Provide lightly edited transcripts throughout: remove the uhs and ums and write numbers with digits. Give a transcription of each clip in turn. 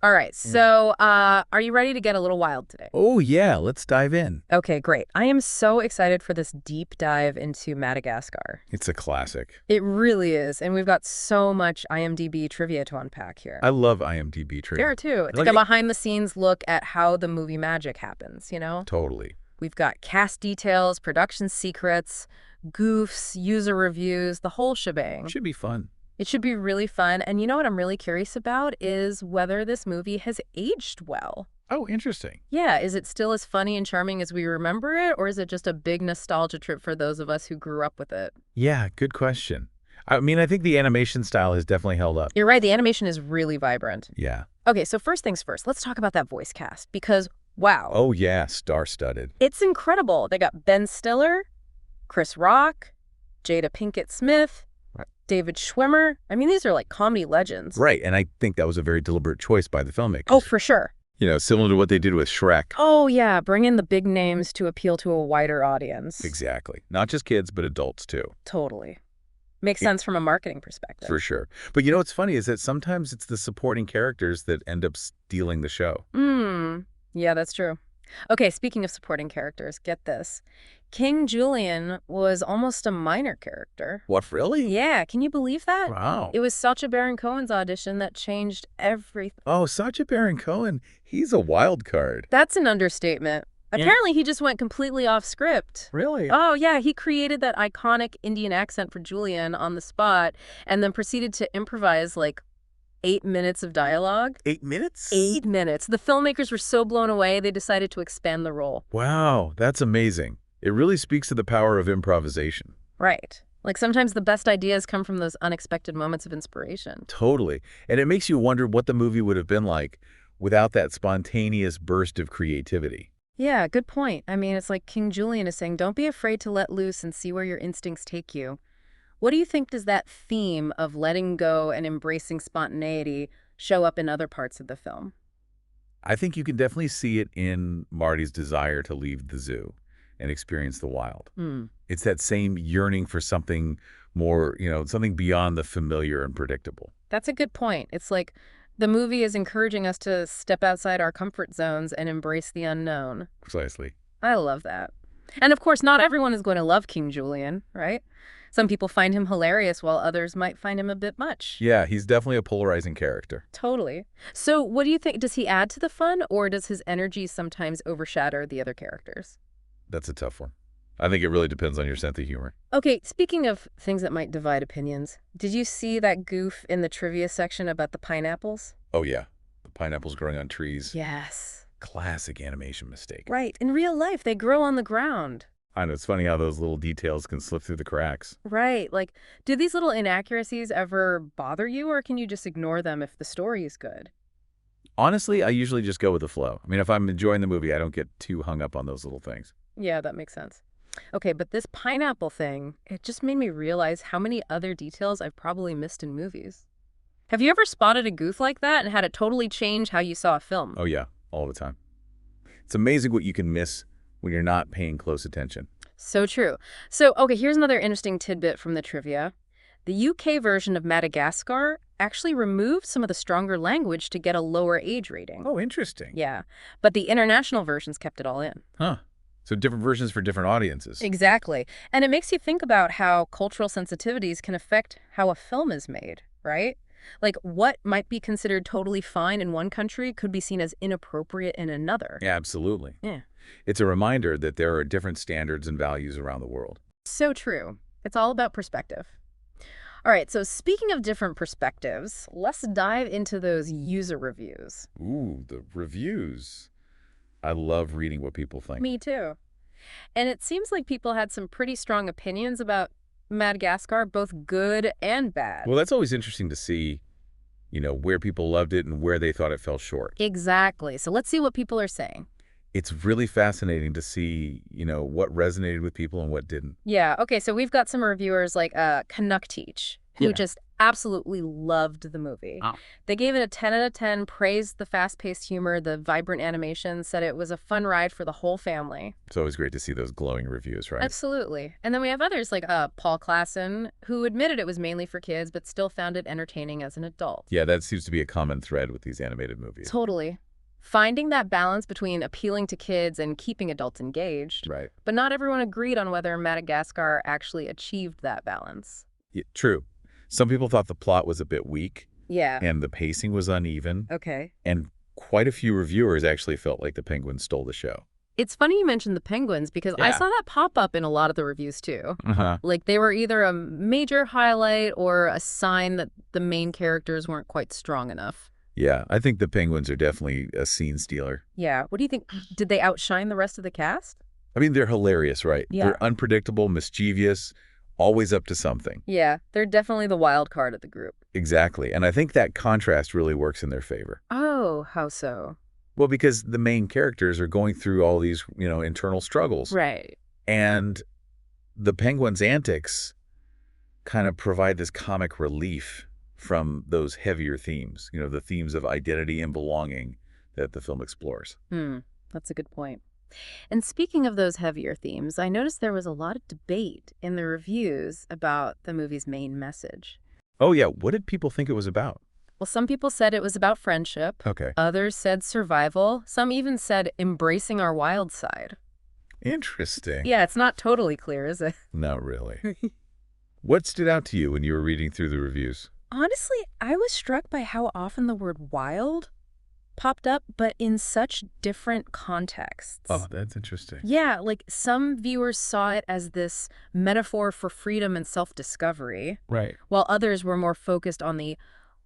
All right, Yeah. so are you ready to get a little wild today? Oh, yeah, let's dive in. Okay, great. I am so excited for this deep dive into Madagascar. It's a classic. It really is, and we've got so much IMDb trivia to unpack here. I love IMDb There trivia. too. It's like Like, a behind-the-scenes look at how the movie magic happens, you know? totally. We've got cast details, production secrets, goofs, user reviews, the whole shebang. Should be fun. It should be really fun, and you know what I'm really curious about is whether this movie has aged well. Oh, interesting. Yeah, is it still as funny and charming as we remember it, or is it just a big nostalgia trip for those of us who grew up with it? Yeah, good question. I mean, I think the animation style has definitely held up. You're right, the animation is really vibrant. Yeah. Okay, so first things first, let's talk about that voice cast, because, wow, Oh, yeah, star-studded. it's incredible. They got Ben Stiller, Chris Rock, Jada Pinkett Smith, Right. David Schwimmer. I mean, these are like comedy legends. Right, and I think that was a very deliberate choice by the filmmakers. Oh, for sure. Similar to what they did with Shrek. Oh, yeah, bring in the big names to appeal to a wider audience. Exactly. Not just kids, but adults, too. Totally. Makes Yeah. sense from a marketing perspective. For sure. But what's funny is that sometimes it's the supporting characters that end up stealing the show. Yeah, that's true. Okay, speaking of supporting characters, get this. King Julien was almost a minor character. What, really? Yeah, can you believe that? Wow. It was Sacha Baron Cohen's audition that changed everything. Oh, Sacha Baron Cohen, he's a wild card. That's an understatement. Yeah. Apparently, he just went completely off script. Really? Oh, yeah, he created that iconic Indian accent for Julien on the spot and then proceeded to improvise like 8 minutes of dialogue. 8 minutes? 8 minutes. The filmmakers were so blown away, they decided to expand the role. Wow, that's amazing. It really speaks to the power of improvisation. Right. Like sometimes the best ideas come from those unexpected moments of inspiration. Totally. And it makes you wonder what the movie would have been like without that spontaneous burst of creativity. Yeah, good point. I mean, it's like King Julien is saying, don't be afraid to let loose and see where your instincts take you. What do you think does that theme of letting go and embracing spontaneity show up in other parts of the film? I think you can definitely see it in Marty's desire to leave the zoo and experience the wild. It's that same yearning for something more, something beyond the familiar and predictable. That's a good point. It's like the movie is encouraging us to step outside our comfort zones and embrace the unknown. Precisely. I love that. And of course, not everyone is going to love King Julien, right? Some people find him hilarious while others might find him a bit much. Yeah, he's definitely a polarizing character. Totally. So what do you think? Does he add to the fun, or does his energy sometimes overshadow the other characters? That's a tough one. I think it really depends on your sense of humor. Okay, speaking of things that might divide opinions, did you see that goof in the trivia section about the pineapples? Oh, yeah. The pineapples growing on trees. Yes. Classic animation mistake. Right. In real life, they grow on the ground. I know, it's funny how those little details can slip through the cracks. Right. Like, do these little inaccuracies ever bother you, or can you just ignore them if the story is good? Honestly, I usually just go with the flow. I mean, if I'm enjoying the movie, I don't get too hung up on those little things. Yeah, that makes sense. Okay, but this pineapple thing, it just made me realize how many other details I've probably missed in movies. Have you ever spotted a goof like that and had it totally change how you saw a film? Oh, yeah, all the time. It's amazing what you can miss when you're not paying close attention. So true. So, okay, here's another interesting tidbit from the trivia. The UK version of Madagascar actually removed some of the stronger language to get a lower age rating. Oh, interesting. Yeah, but the international versions kept it all in. Huh. So different versions for different audiences. Exactly. And it makes you think about how cultural sensitivities can affect how a film is made, right? Like what might be considered totally fine in one country could be seen as inappropriate in another. Yeah, absolutely. Yeah. It's a reminder that there are different standards and values around the world. So true. It's all about perspective. All right, so speaking of different perspectives, let's dive into those user reviews. Ooh, the reviews. I love reading what people think. Me too. And it seems like people had some pretty strong opinions about Madagascar, both good and bad. Well, that's always interesting to see, where people loved it and where they thought it fell short. Exactly. So let's see what people are saying. It's really fascinating to see, what resonated with people and what didn't. Yeah, okay, so we've got some reviewers like Canuck Teach, who Yeah. just absolutely loved the movie. Oh. They gave it a 10 out of 10, praised the fast-paced humor, the vibrant animation, said it was a fun ride for the whole family. It's always great to see those glowing reviews, right? Absolutely. And then we have others like Paul Klassen, who admitted it was mainly for kids, but still found it entertaining as an adult. Yeah, that seems to be a common thread with these animated movies. Totally. Finding that balance between appealing to kids and keeping adults engaged. Right. But not everyone agreed on whether Madagascar actually achieved that balance. Yeah, true. Some people thought the plot was a bit weak Yeah. and the pacing was uneven, Okay. and quite a few reviewers actually felt like the penguins stole the show. It's funny you mentioned the penguins because I Yeah. saw that pop up in a lot of the reviews too. Uh-huh. Like they were either a major highlight or a sign that the main characters weren't quite strong enough. Yeah, I think the penguins are definitely a scene stealer. Yeah. What do you think? Did they outshine the rest of the cast? I mean, they're hilarious, right? Yeah. They're unpredictable, mischievous, always up to something. Yeah. They're definitely the wild card of the group. Exactly. And I think that contrast really works in their favor. Oh, how so? Well, because the main characters are going through all these, internal struggles. Right. And the penguins' antics kind of provide this comic relief from those heavier themes, the themes of identity and belonging that the film explores. That's a good point. And speaking of those heavier themes, I noticed there was a lot of debate in the reviews about the movie's main message. Oh, yeah. What did people think it was about? Well, some people said it was about friendship. Okay. Others said survival. Some even said embracing our wild side. Interesting. Yeah, it's not totally clear, is it? Not really. What stood out to you when you were reading through the reviews? Honestly, I was struck by how often the word wild popped up, but in such different contexts. Oh, that's interesting. Yeah, like some viewers saw it as this metaphor for freedom and self-discovery, Right. while others were more focused on the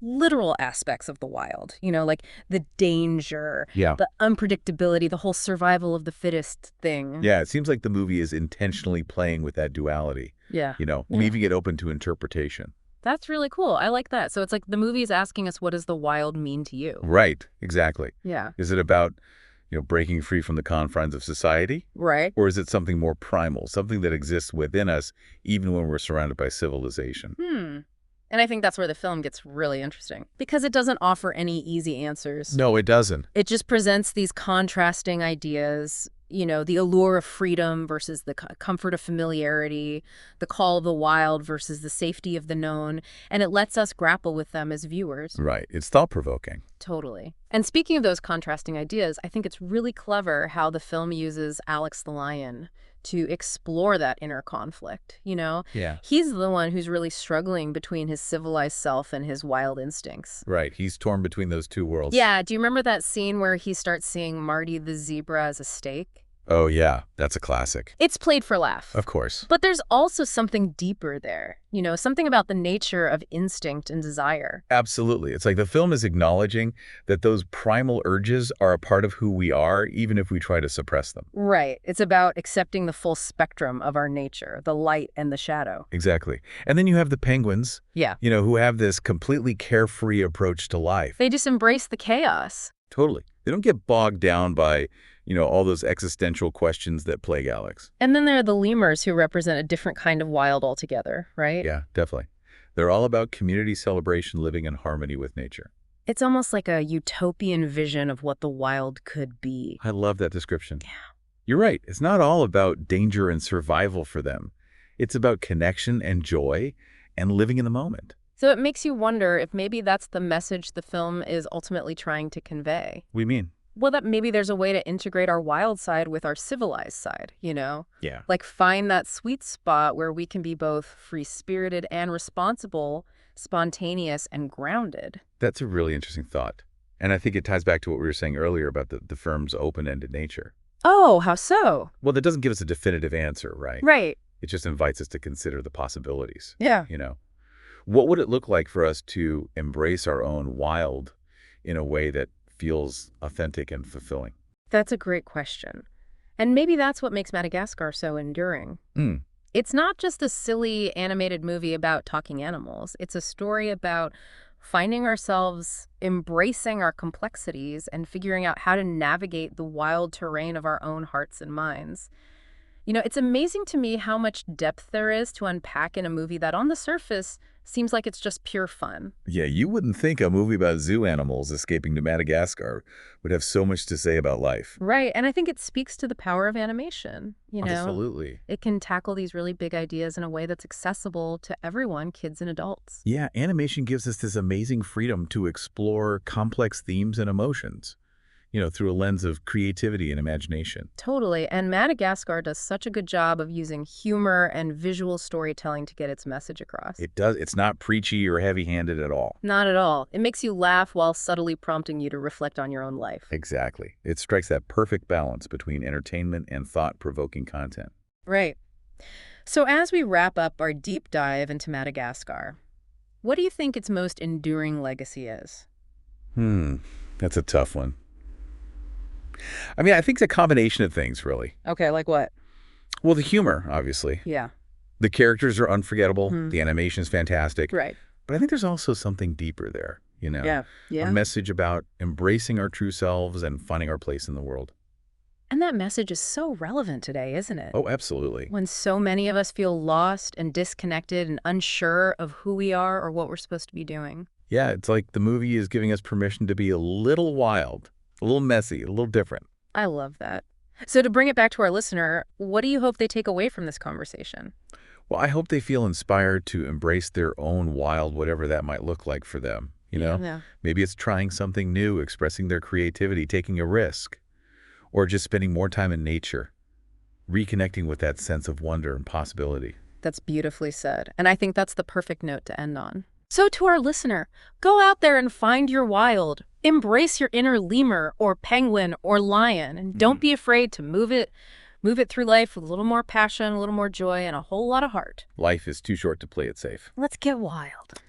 literal aspects of the wild, like the danger, Yeah. the unpredictability, the whole survival of the fittest thing. Yeah, it seems like the movie is intentionally playing with that duality, Yeah. leaving it open to interpretation. That's really cool. I like that. So it's like the movie is asking us, what does the wild mean to you? Right, exactly. Yeah. Is it about, breaking free from the confines of society? Right. Or is it something more primal, something that exists within us even when we're surrounded by civilization? And I think that's where the film gets really interesting because it doesn't offer any easy answers. No, it doesn't. It just presents these contrasting ideas, the allure of freedom versus the comfort of familiarity, the call of the wild versus the safety of the known, and it lets us grapple with them as viewers. Right. It's thought-provoking. Totally. And speaking of those contrasting ideas, I think it's really clever how the film uses Alex the lion to explore that inner conflict, Yeah. He's the one who's really struggling between his civilized self and his wild instincts. Right. He's torn between those two worlds. Yeah, do you remember that scene where he starts seeing Marty the zebra as a steak? Oh, yeah. That's a classic. It's played for laugh. Of course. But there's also something deeper there, something about the nature of instinct and desire. Absolutely. It's like the film is acknowledging that those primal urges are a part of who we are, even if we try to suppress them. Right. It's about accepting the full spectrum of our nature, the light and the shadow. Exactly. And then you have the penguins, Yeah. who have this completely carefree approach to life. They just embrace the chaos. Totally. They don't get bogged down by, all those existential questions that plague Alex. And then there are the lemurs who represent a different kind of wild altogether, right? Yeah, definitely. They're all about community celebration, living in harmony with nature. It's almost like a utopian vision of what the wild could be. I love that description. Yeah. You're right. It's not all about danger and survival for them. It's about connection and joy and living in the moment. So it makes you wonder if maybe that's the message the film is ultimately trying to convey. What do you mean? Well, that maybe there's a way to integrate our wild side with our civilized side, Yeah. Like find that sweet spot where we can be both free-spirited and responsible, spontaneous and grounded. That's a really interesting thought. And I think it ties back to what we were saying earlier about the film's open-ended nature. Oh, how so? Well, that doesn't give us a definitive answer, right? Right. It just invites us to consider the possibilities. Yeah. What would it look like for us to embrace our own wild in a way that feels authentic and fulfilling? That's a great question. And maybe that's what makes Madagascar so enduring. It's not just a silly animated movie about talking animals. It's a story about finding ourselves, embracing our complexities, and figuring out how to navigate the wild terrain of our own hearts and minds. It's amazing to me how much depth there is to unpack in a movie that on the surface Seems like it's just pure fun. Yeah, you wouldn't think a movie about zoo animals escaping to Madagascar would have so much to say about life. Right, and I think it speaks to the power of animation, you know? Absolutely. It can tackle these really big ideas in a way that's accessible to everyone, kids and adults. Yeah, animation gives us this amazing freedom to explore complex themes and emotions, through a lens of creativity and imagination. Totally, and Madagascar does such a good job of using humor and visual storytelling to get its message across. It does. It's not preachy or heavy-handed at all. Not at all. It makes you laugh while subtly prompting you to reflect on your own life. Exactly. It strikes that perfect balance between entertainment and thought-provoking content. Right. So as we wrap up our deep dive into Madagascar, what do you think its most enduring legacy is? That's a tough one. I mean, I think it's a combination of things, really. Okay, like what? Well, the humor, obviously. Yeah. The characters are unforgettable. Hmm. The animation is fantastic. Right. But I think there's also something deeper there, Yeah. A message about embracing our true selves and finding our place in the world. And that message is so relevant today, isn't it? Oh, absolutely. When so many of us feel lost and disconnected and unsure of who we are or what we're supposed to be doing. Yeah, it's like the movie is giving us permission to be a little wild, a little messy, a little different. I love that. So to bring it back to our listener, what do you hope they take away from this conversation? Well, I hope they feel inspired to embrace their own wild, whatever that might look like for them. Yeah. Maybe it's trying something new, expressing their creativity, taking a risk, or just spending more time in nature, reconnecting with that sense of wonder and possibility. That's beautifully said. And I think that's the perfect note to end on. So to our listener, go out there and find your wild. Embrace your inner lemur or penguin or lion. And don't be afraid to move it through life with a little more passion, a little more joy, and a whole lot of heart. Life is too short to play it safe. Let's get wild.